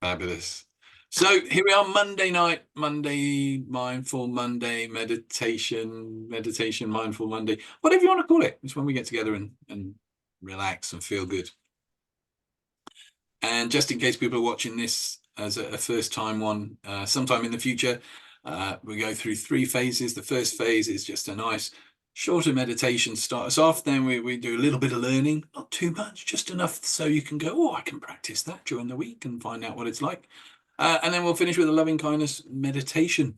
Fabulous. So here we are, Monday night, Monday, mindful Monday, meditation, mindful Monday, whatever you want to call it. It's when we get together and relax and feel good. And just in case people are watching this as a first time one, sometime in the future, we go through 3 phases. The first phase is just a nice shorter meditation, start us off. Then we do a little bit of learning, not too much, just enough so you can go, oh, I can practice that during the week and find out what it's like. And then we'll finish with a loving kindness meditation.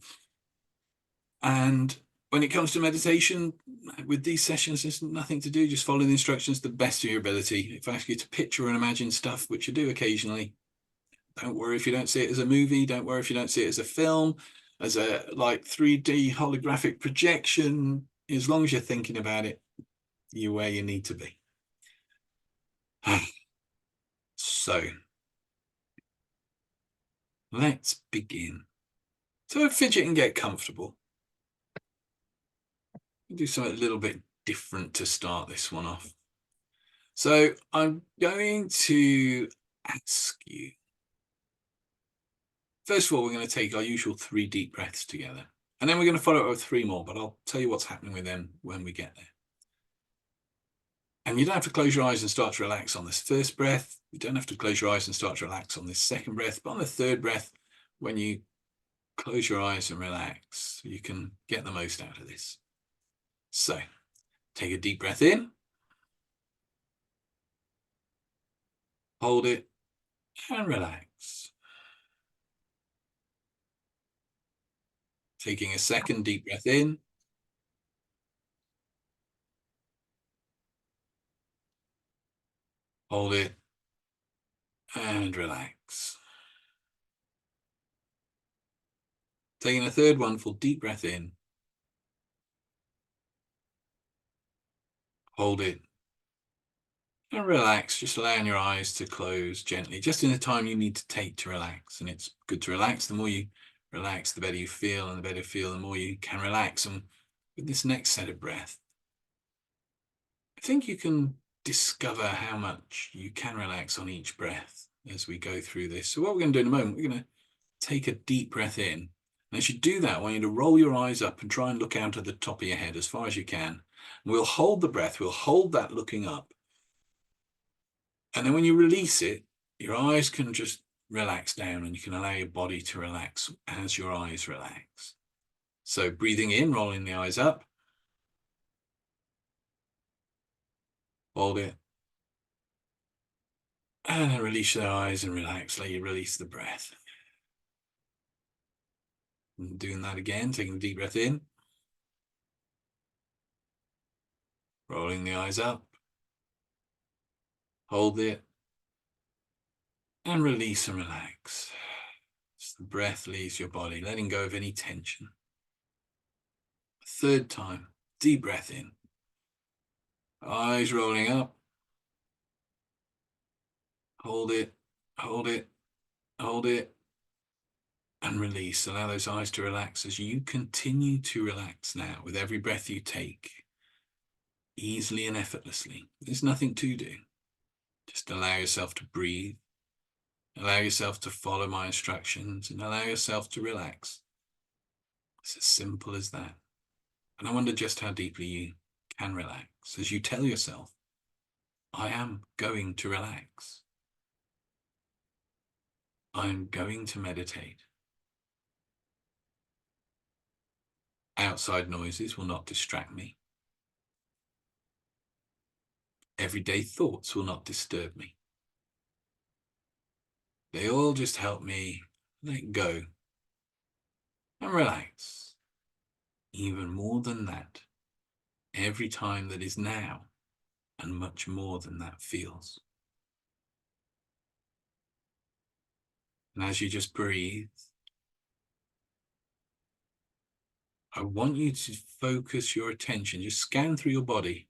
And when it comes to meditation, with these sessions, there's nothing to do. Just follow the instructions to the best of your ability. If I ask you to picture and imagine stuff, which you do occasionally, don't worry if you don't see it as a movie. Don't worry if you don't see it as a film, as a like 3D holographic projection. As long as you're thinking about it, you're where you need to be. So let's begin. So fidget and get comfortable. Do something a little bit different to start this one off. So I'm going to ask you, first of all, we're going to take our usual 3 deep breaths together. And then we're going to follow it with 3 more, but I'll tell you what's happening with them when we get there. And you don't have to close your eyes and start to relax on this first breath. You don't have to close your eyes and start to relax on this second breath. But on the third breath, when you close your eyes and relax, you can get the most out of this. So take a deep breath in. Hold it and relax. Taking a second deep breath in. Hold it and relax. Taking a third wonderful deep breath in. Hold it and relax, just allowing your eyes to close gently, just in the time you need to take to relax. And it's good to relax. The more you relax, the better you feel, and the better you feel, the more you can relax. And with this next set of breath, I think you can discover how much you can relax on each breath as we go through this. So what we're going to do in a moment, we're going to take a deep breath in. And as you do that, I want you to roll your eyes up and try and look out at the top of your head as far as you can. And we'll hold the breath. We'll hold that looking up. And then when you release it, your eyes can just relax down and you can allow your body to relax as your eyes relax. So breathing in, rolling the eyes up. Hold it. And then release your eyes and relax. Let you release the breath. And doing that again, taking a deep breath in. Rolling the eyes up. Hold it. And release and relax. As the breath leaves your body, letting go of any tension. Third time, deep breath in. Eyes rolling up. Hold it, hold it, hold it, and release. Allow those eyes to relax as you continue to relax now with every breath you take, easily and effortlessly. There's nothing to do. Just allow yourself to breathe. Allow yourself to follow my instructions and allow yourself to relax. It's as simple as that. And I wonder just how deeply you can relax as you tell yourself, I am going to relax. I'm going to meditate. Outside noises will not distract me. Everyday thoughts will not disturb me. They all just help me let go and relax. Even more than that, every time that is now, and much more than that feels. And as you just breathe, I want you to focus your attention, just scan through your body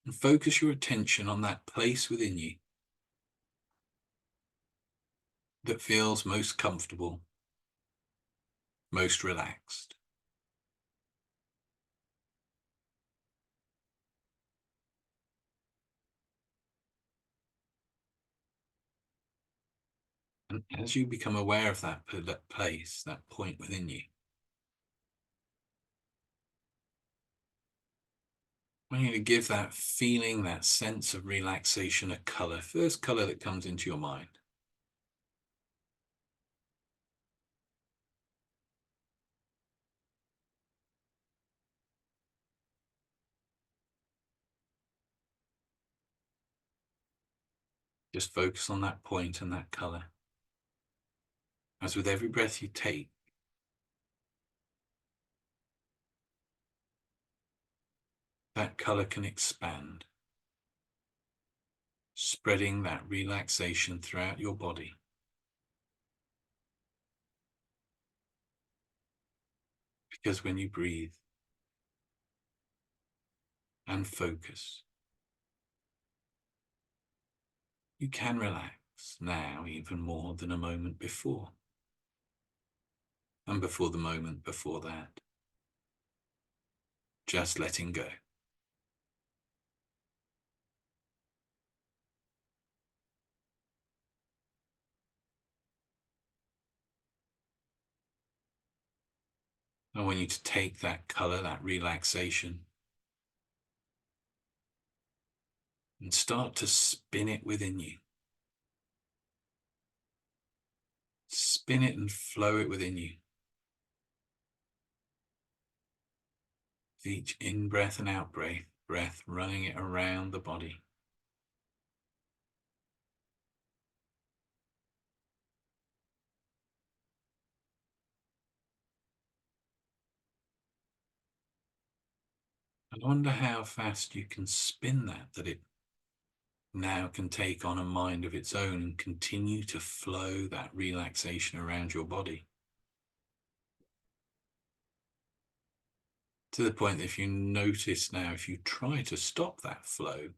and focus your attention on that place within you that feels most comfortable, most relaxed. And as you become aware of that place, that point within you, I want you to give that feeling, that sense of relaxation, a color. First color that comes into your mind. Just focus on that point and that color. As with every breath you take, that color can expand, spreading that relaxation throughout your body. Because when you breathe and focus, you can relax now even more than a moment before, and before the moment before that. Just letting go. I want you to take that color, that relaxation, and start to spin it within you. Spin it and flow it within you. With each in-breath and out-breath, running it around the body. I wonder how fast you can spin that it now can take on a mind of its own and continue to flow that relaxation around your body. To the point that if you notice now, if you try to stop that flow,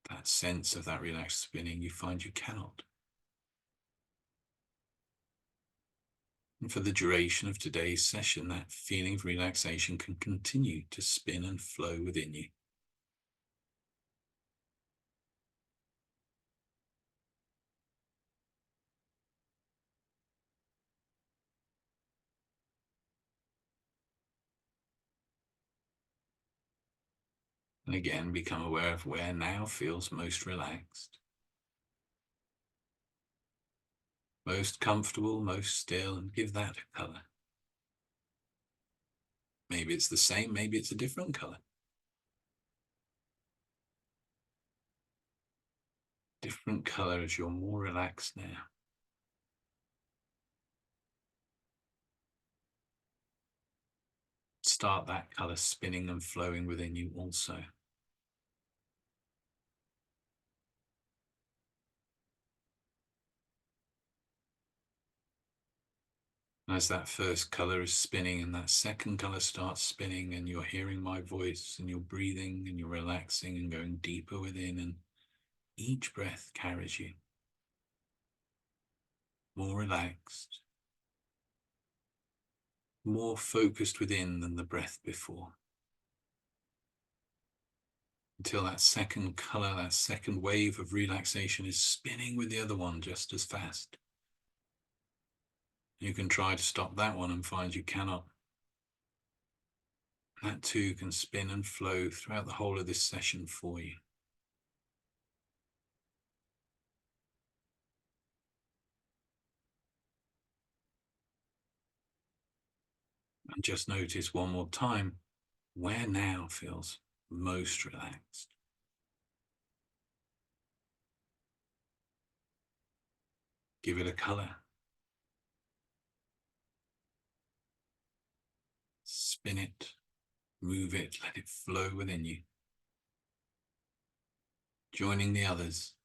that sense of that relaxed spinning, you find you cannot. And for the duration of today's session, that feeling of relaxation can continue to spin and flow within you. And again, become aware of where now feels most relaxed, most comfortable, most still, and give that a color. Maybe it's the same, maybe it's a different color. Different color as you're more relaxed now. Start that color spinning and flowing within you also. As that first color is spinning and that second color starts spinning, and you're hearing my voice and you're breathing and you're relaxing and going deeper within, and each breath carries you more relaxed, more focused within than the breath before, until that second color, that second wave of relaxation is spinning with the other one just as fast. You can try to stop that one and find you cannot. That too can spin and flow throughout the whole of this session for you. And just notice one more time where now feels most relaxed. Give it a color. Spin it, move it, let it flow within you. Joining the others,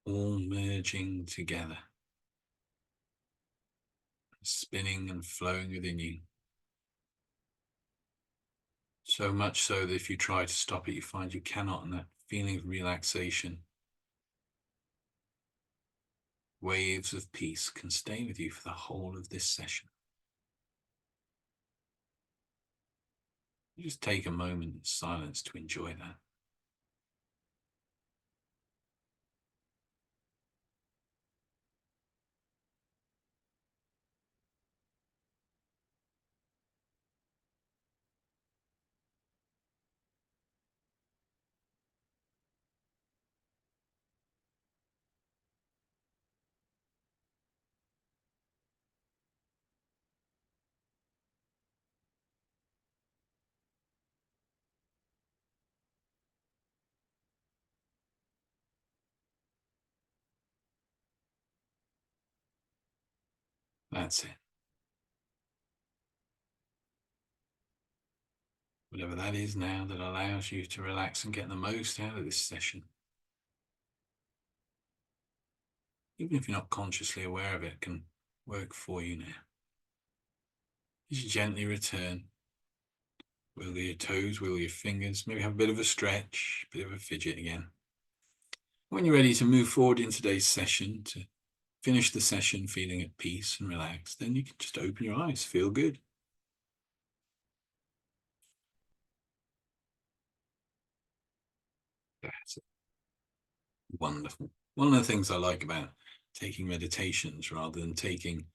all merging together, spinning and flowing within you. So much so that if you try to stop it, you find you cannot, and that feeling of relaxation, waves of peace can stay with you for the whole of this session. Just take a moment in silence to enjoy that. That's it. Whatever that is now that allows you to relax and get the most out of this session. Even if you're not consciously aware of it, it can work for you now. Just gently return. Wiggle your toes, wiggle your fingers, maybe have a bit of a stretch, a bit of a fidget again. When you're ready to move forward in today's session, to finish the session feeling at peace and relaxed, then you can just open your eyes, feel good. That's wonderful. One of the things I like about taking meditations rather than taking,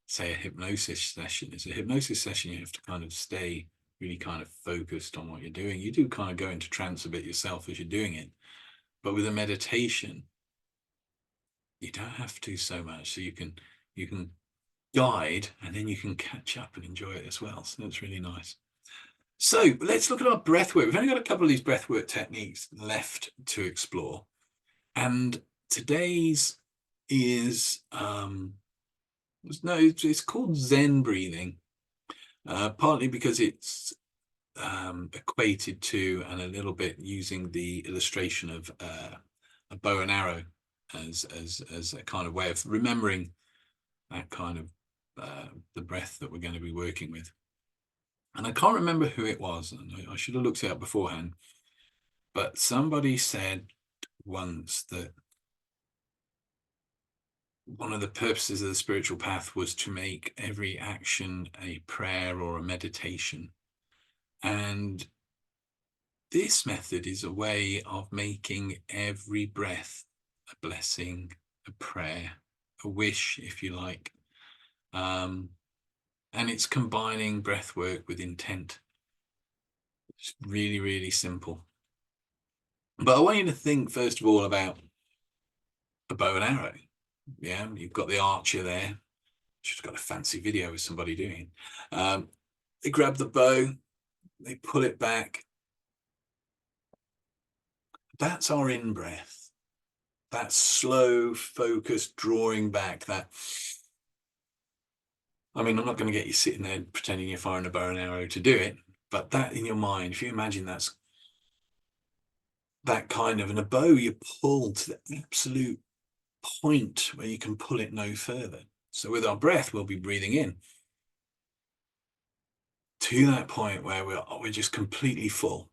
say, a hypnosis session is a hypnosis session, you have to kind of stay really kind of focused on what you're doing. You do kind of go into trance a bit yourself as you're doing it. But with a meditation, you don't have to so much. So you can guide and then you can catch up and enjoy it as well. So that's really nice. So let's look at our breath work. We've only got a couple of these breath work techniques left to explore. And today's is it's called Zen breathing, partly because it's equated to and a little bit using the illustration of a bow and arrow as a kind of way of remembering that kind of the breath that we're going to be working with. And I can't remember who it was, and I should have looked it up beforehand, but somebody said once that one of the purposes of the spiritual path was to make every action a prayer or a meditation. And this method is a way of making every breath a blessing, a prayer, a wish, if you like. And it's combining breath work with intent. It's really, really simple. But I want you to think, first of all, about a bow and arrow. Yeah, you've got the archer there. She's got a fancy video with somebody doing it. They grab the bow, they pull it back. That's our in-breath. That slow, focused drawing back. I mean, I'm not going to get you sitting there pretending you're firing a bow and arrow to do it, but that in your mind, if you imagine that's that kind of, and a bow you pull to the absolute point where you can pull it no further. So with our breath, we'll be breathing in to that point where we're just completely full.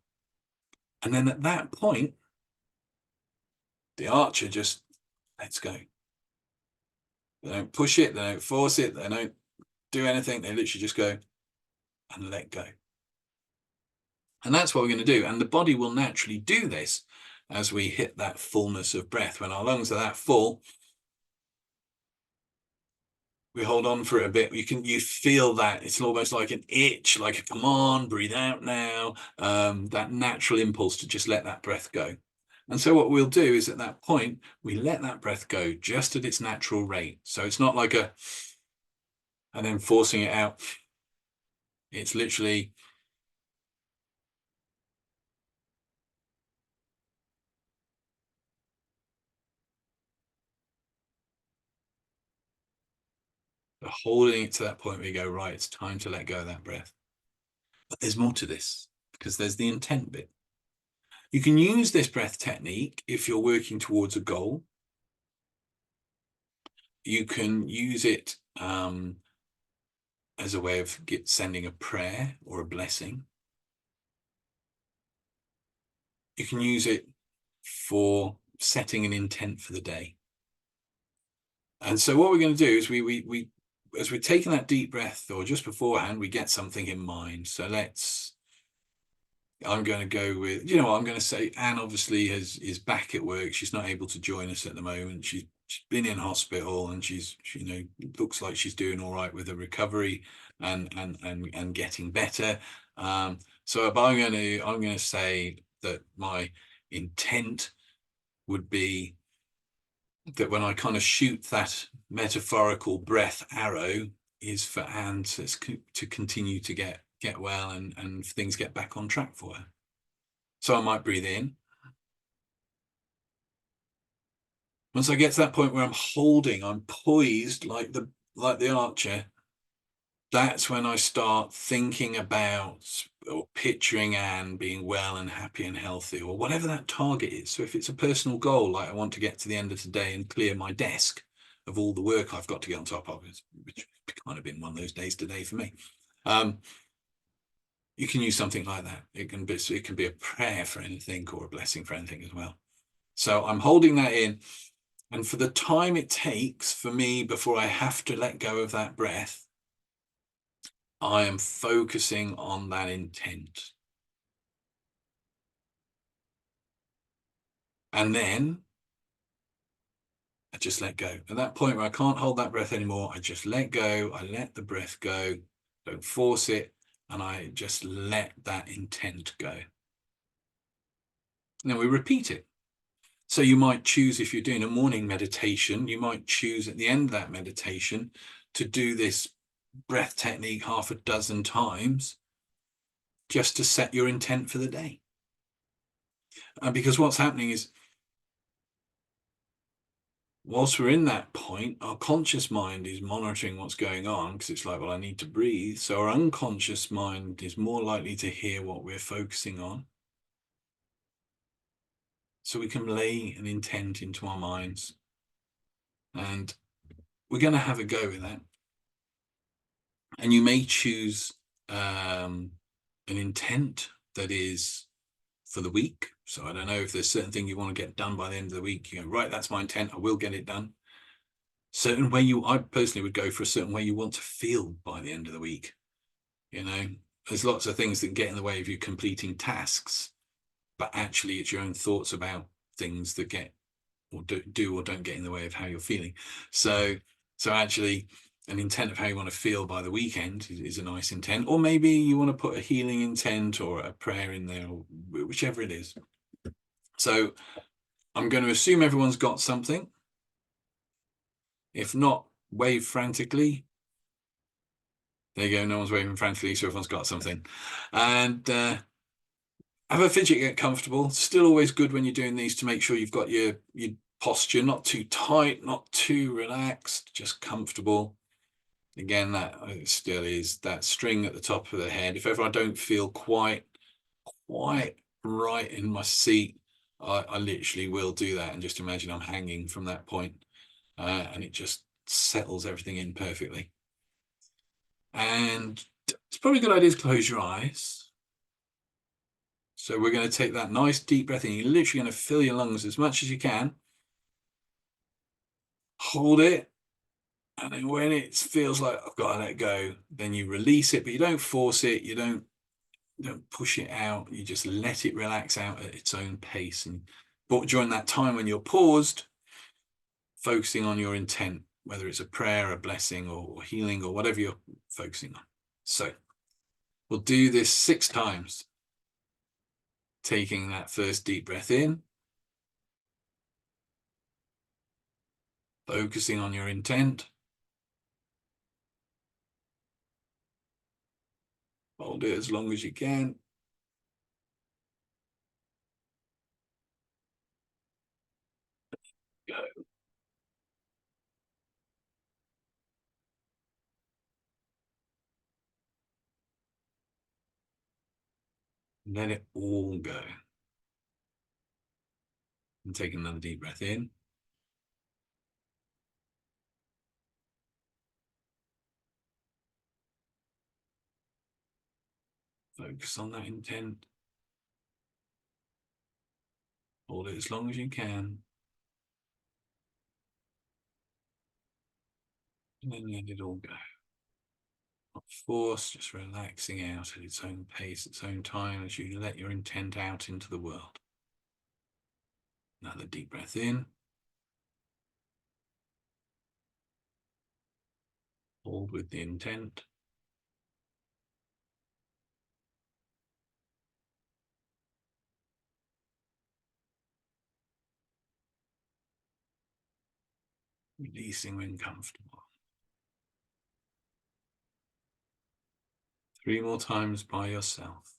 And then at that point, the archer just lets go. They don't push it, they don't force it, they don't do anything. They literally just go and let go. And that's what we're going to do. And the body will naturally do this as we hit that fullness of breath. When our lungs are that full, we hold on for it a bit. You feel that it's almost like an itch, like a come on, breathe out now. That natural impulse to just let that breath go. And so what we'll do is at that point, we let that breath go just at its natural rate. So it's not like and then forcing it out. It's literally holding it to that point where you go, right, it's time to let go of that breath. But there's more to this because there's the intent bit. You can use this breath technique if you're working towards a goal. You can use it as a way of sending a prayer or a blessing. You can use it for setting an intent for the day. And so what we're going to do is we as we're taking that deep breath or just beforehand, we get something in mind. So I'm going to go with, I'm going to say Anne obviously is back at work. She's not able to join us at the moment. She's been in hospital and she looks like she's doing all right with her recovery and getting better. So I'm going to say that my intent would be that when I kind of shoot that metaphorical breath arrow is for Anne to continue to get well and things get back on track for her. So I might breathe in. Once I get to that point where I'm poised like like the archer, that's when I start thinking about or picturing Anne being well and happy and healthy, or whatever that target is. So if it's a personal goal, like I want to get to the end of today and clear my desk of all the work I've got to get on top of, which kind of been one of those days today for me. You can use something like that. It can be a prayer for anything or a blessing for anything as well. So I'm holding that in. And for the time it takes for me before I have to let go of that breath, I am focusing on that intent. And then I just let go. At that point where I can't hold that breath anymore, I just let go. I let the breath go. Don't force it. And I just let that intent go. And then we repeat it. So you might choose, if you're doing a morning meditation, you might choose at the end of that meditation to do this breath technique half a dozen times just to set your intent for the day. Because what's happening is, whilst we're in that point, our conscious mind is monitoring what's going on because it's like, well, I need to breathe. So our unconscious mind is more likely to hear what we're focusing on. So we can lay an intent into our minds. And we're going to have a go with that. And you may choose an intent that is for the week. So I don't know if there's certain thing you want to get done by the end of the week. You go, right, that's my intent. I will get it done. Certain way I personally would go for a certain way you want to feel by the end of the week. You know, there's lots of things that get in the way of you completing tasks, but actually it's your own thoughts about things that get or do or don't get in the way of how you're feeling. So actually an intent of how you want to feel by the weekend is a nice intent, or maybe you want to put a healing intent or a prayer in there, or whichever it is. So I'm going to assume everyone's got something. If not, wave frantically. There you go. No one's waving frantically, so everyone's got something. And have a fidget, get comfortable. Still always good when you're doing these to make sure you've got your posture not too tight, not too relaxed, just comfortable. Again, that still is that string at the top of the head. If ever I don't feel quite right in my seat, I literally will do that and just imagine I'm hanging from that point, and it just settles everything in perfectly. And it's probably a good idea to close your eyes. So we're going to take that nice deep breath in. You're literally going to fill your lungs as much as you can. Hold it. And then when it feels like I've got to let go, then you release it, but you don't force it. You don't push it out. You just let it relax out at its own pace. But during that time when you're paused, focusing on your intent, whether it's a prayer, a blessing, or healing, or whatever you're focusing on. So we'll do this 6 times. Taking that first deep breath in, focusing on your intent. Hold it as long as you can. Go. Let it all go. And take another deep breath in. Focus on that intent. Hold it as long as you can. And then let it all go. Not forced, just relaxing out at its own pace, its own time, as you let your intent out into the world. Another deep breath in. Hold with the intent. Releasing when comfortable. 3 more times by yourself.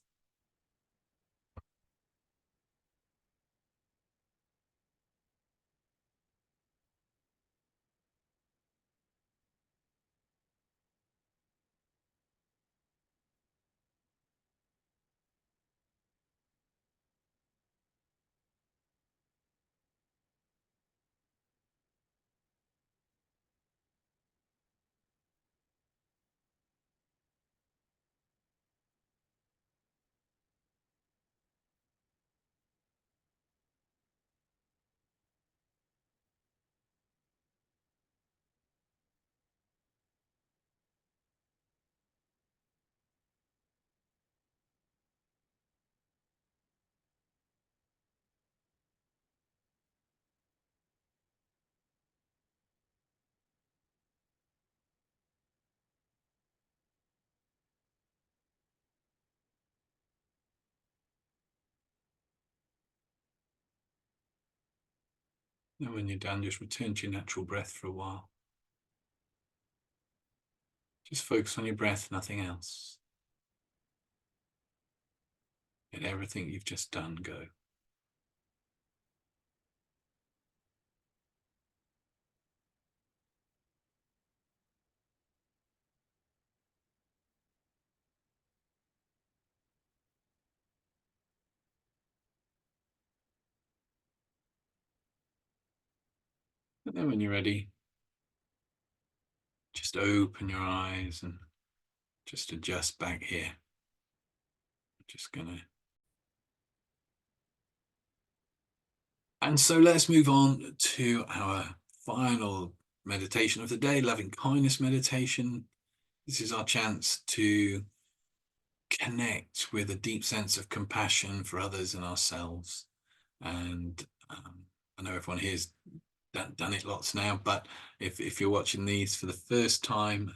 And when you're done, just return to your natural breath for a while. Just focus on your breath, nothing else. Let everything you've just done go. And then when you're ready, just open your eyes and just adjust back here. Just gonna. And so let's move on to our final meditation of the day, loving kindness meditation. This is our chance to connect with a deep sense of compassion for others and ourselves. And I know everyone here's done it lots now, but if you're watching these for the first time,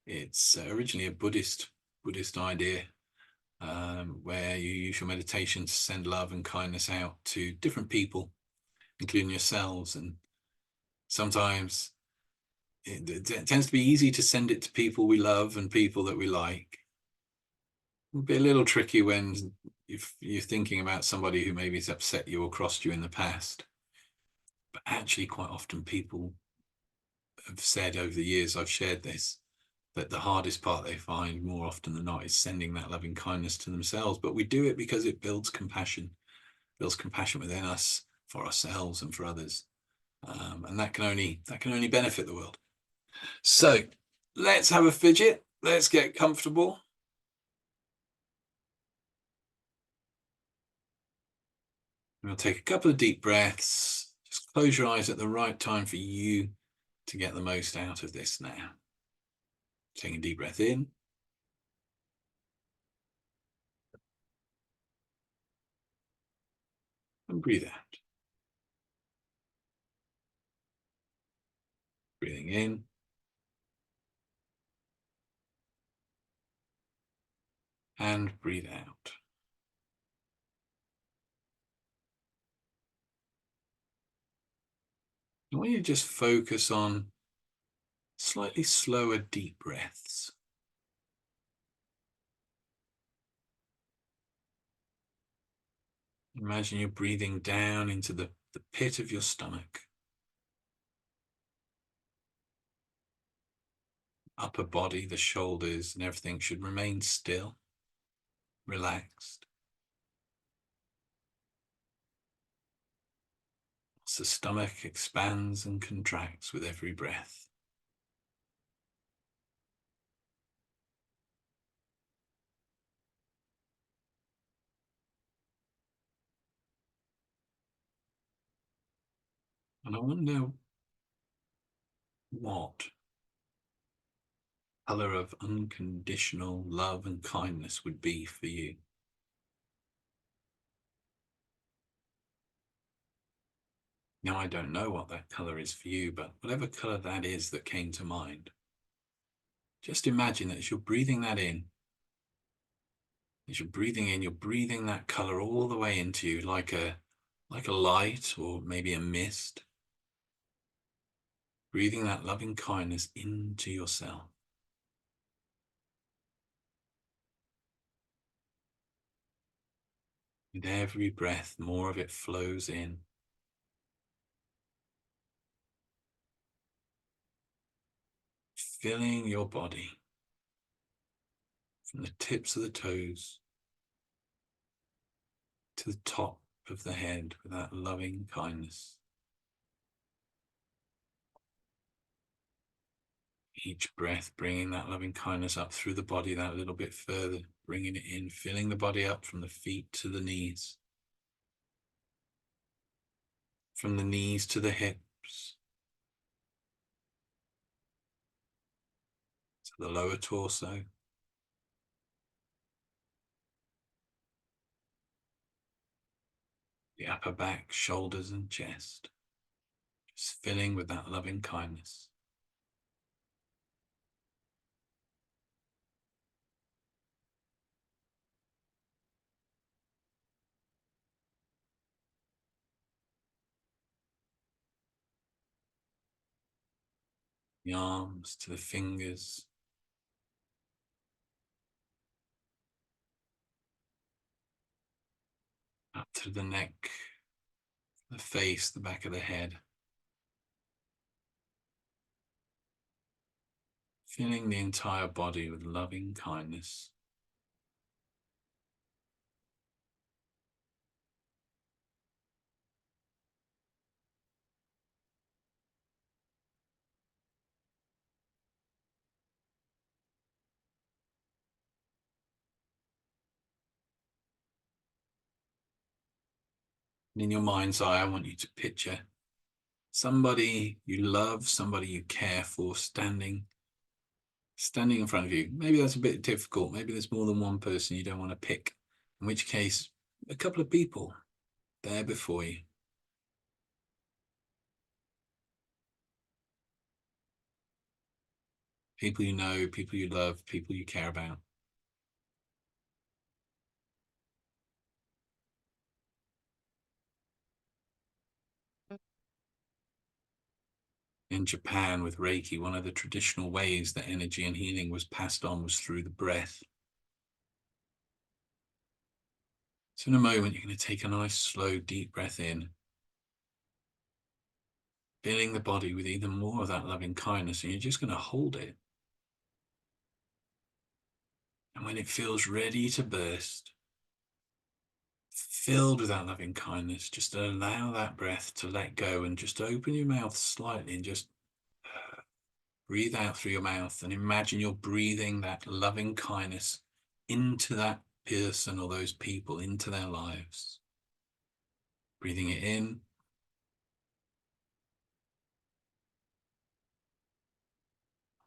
it's originally a Buddhist idea, where you use your meditation to send love and kindness out to different people, including yourselves. And sometimes it tends to be easy to send it to people we love and people that we like. It'll be a little tricky when if you're thinking about somebody who maybe has upset you or crossed you in the past. But actually, quite often people have said over the years I've shared this, that the hardest part they find more often than not is sending that loving kindness to themselves. But we do it because it builds compassion within us for ourselves and for others. And that can only benefit the world. So let's have a fidget. Let's get comfortable. We'll take a couple of deep breaths. Just close your eyes at the right time for you to get the most out of this now. Taking a deep breath in. And breathe out. Breathing in. And breathe out. I want you to just focus on slightly slower, deep breaths. Imagine you're breathing down into the pit of your stomach. Upper body, the shoulders, and everything should remain still, relaxed. As the stomach expands and contracts with every breath. And I wonder what color of unconditional love and kindness would be for you. Now, I don't know what that color is for you, but whatever color that is that came to mind, just imagine that as you're breathing that in, you're breathing that color all the way into you, like a light or maybe a mist. Breathing that loving kindness into yourself. With every breath, more of it flows in. Filling your body from the tips of the toes to the top of the head with that loving kindness. Each breath bringing that loving kindness up through the body that little bit further, bringing it in, filling the body up from the feet to the knees, from the knees to the hips, to the lower torso, the upper back, shoulders and chest, just filling with that loving kindness. the arms to the fingers, up to the neck, the face, the back of the head. Filling the entire body with loving kindness. And in your mind's eye, I want you to picture somebody you love, somebody you care for, standing in front of you. Maybe that's a bit difficult. Maybe there's more than one person you don't want to pick, in which case, a couple of people there before you. People you know, people you love, people you care about. In Japan, with Reiki, one of the traditional ways that energy and healing was passed on was through the breath. So in a moment, you're going to take a nice, slow, deep breath in, filling the body with even more of that loving kindness, and you're just going to hold it. And when it feels ready to burst, filled with that loving kindness, just allow that breath to let go and just open your mouth slightly and just breathe out through your mouth, and imagine you're breathing that loving kindness into that person or those people, into their lives. Breathing it in,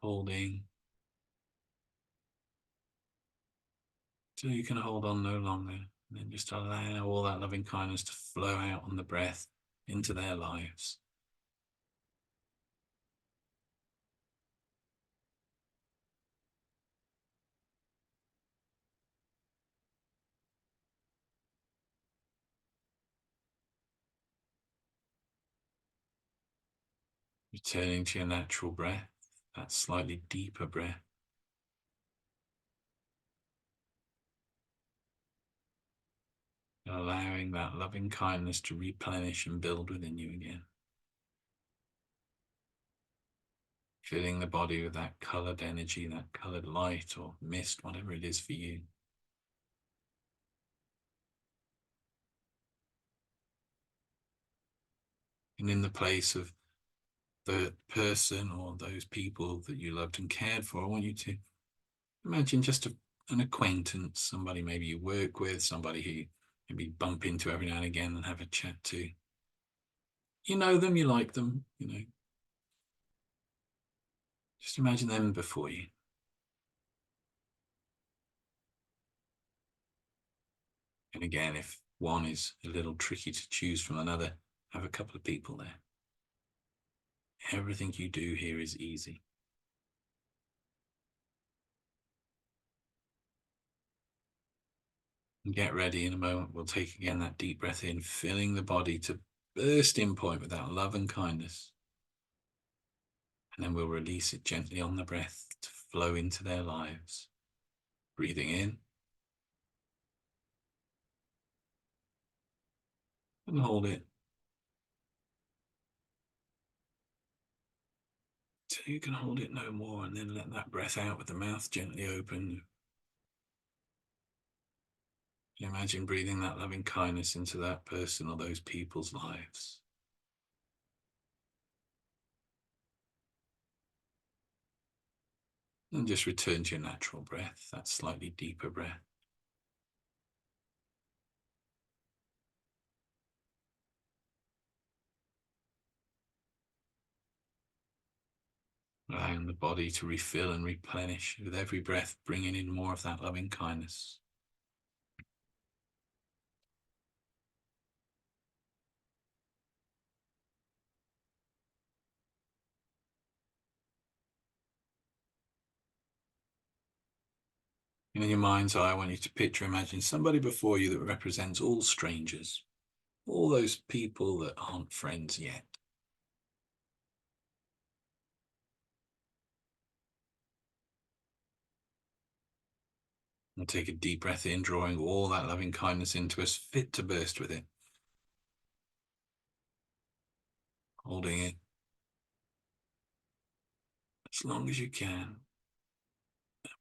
holding, till you can hold on no longer. And then just allow all that loving kindness to flow out on the breath into their lives. Returning to your natural breath, that slightly deeper breath. Allowing that loving kindness to replenish and build within you again. Filling the body with that colored energy, that colored light or mist, whatever it is for you. And in the place of the person or those people that you loved and cared for, I want you to imagine just an acquaintance, somebody maybe you work with, somebody who you maybe bump into every now and again and have a chat to. You know them, you like them, you know. Just imagine them before you. And again, if one is a little tricky to choose from another, have a couple of people there. Everything you do here is easy. And get ready in a moment. We'll take again that deep breath in, filling the body to burst in point with that love and kindness. And then we'll release it gently on the breath to flow into their lives. Breathing in and hold it till you can hold it no more, and then let that breath out with the mouth gently open. Imagine breathing that loving kindness into that person or those people's lives. And just return to your natural breath, that slightly deeper breath. Allowing the body to refill and replenish with every breath, bringing in more of that loving kindness. And in your mind's eye, I want you to imagine somebody before you that represents all strangers, all those people that aren't friends yet. And take a deep breath in, drawing all that loving kindness into us, fit to burst with it. Holding it as long as you can.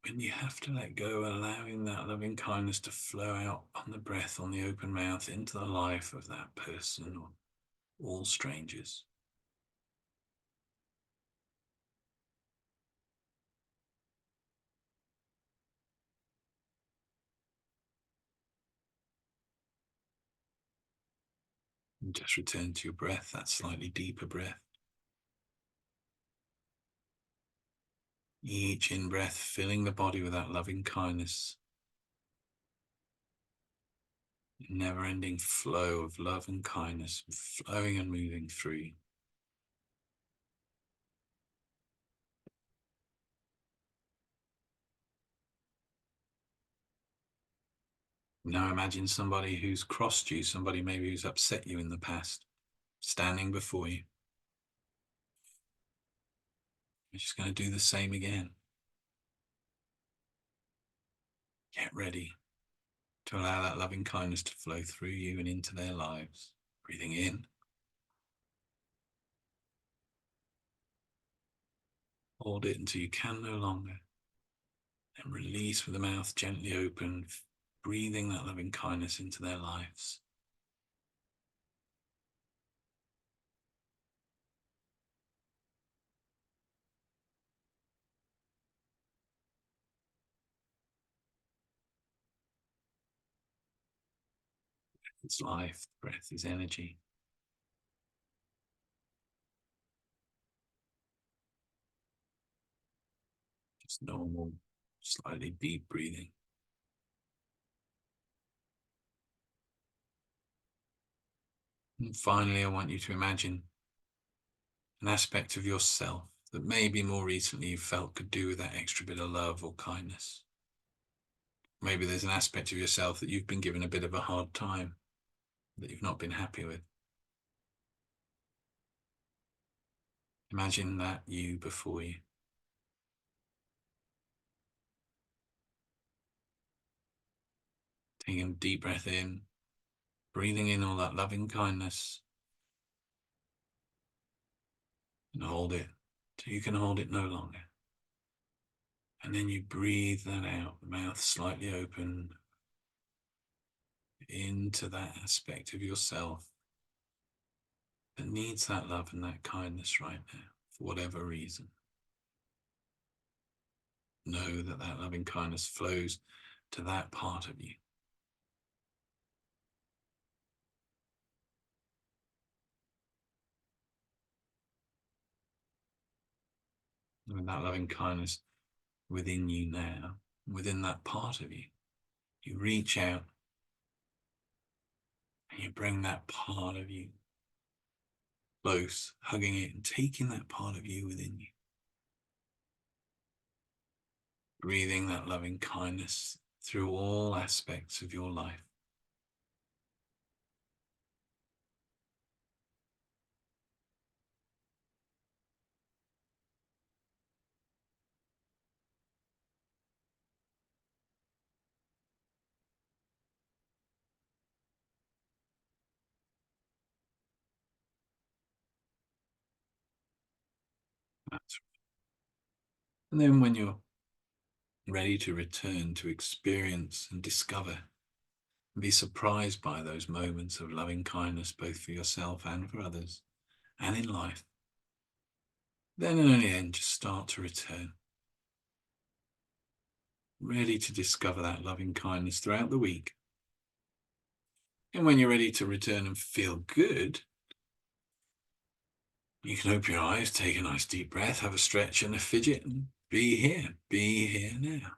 When you have to let go, allowing that loving kindness to flow out on the breath, on the open mouth, into the life of that person or all strangers. And just return to your breath, that slightly deeper breath. Each in-breath filling the body with that loving kindness. Never-ending flow of love and kindness flowing and moving through you. Now imagine somebody who's crossed you, somebody maybe who's upset you in the past, standing before you. You're just going to do the same again. Get ready to allow that loving kindness to flow through you and into their lives. Breathing in. Hold it until you can no longer. And release with the mouth gently open, breathing that loving kindness into their lives. It's life. Breath is energy. Just normal, slightly deep breathing. And finally, I want you to imagine an aspect of yourself that maybe more recently you felt could do with that extra bit of love or kindness. Maybe there's an aspect of yourself that you've been given a bit of a hard time, that you've not been happy with. Imagine that you before you. Taking a deep breath in, breathing in all that loving kindness, and hold it till you can hold it no longer. And then you breathe that out, the mouth slightly open, into that aspect of yourself that needs that love and that kindness right now, for whatever reason. Know that that loving kindness flows to that part of you. And that loving kindness within you now, within that part of you, you reach out and you bring that part of you close, hugging it and taking that part of you within you. Breathing that loving kindness through all aspects of your life. That's right. And then when you're ready to return to experience and discover and be surprised by those moments of loving kindness, both for yourself and for others, and in life, then and only then just start to return. Ready to discover that loving kindness throughout the week. And when you're ready to return and feel good, you can open your eyes, take a nice deep breath, have a stretch and a fidget, and be here now.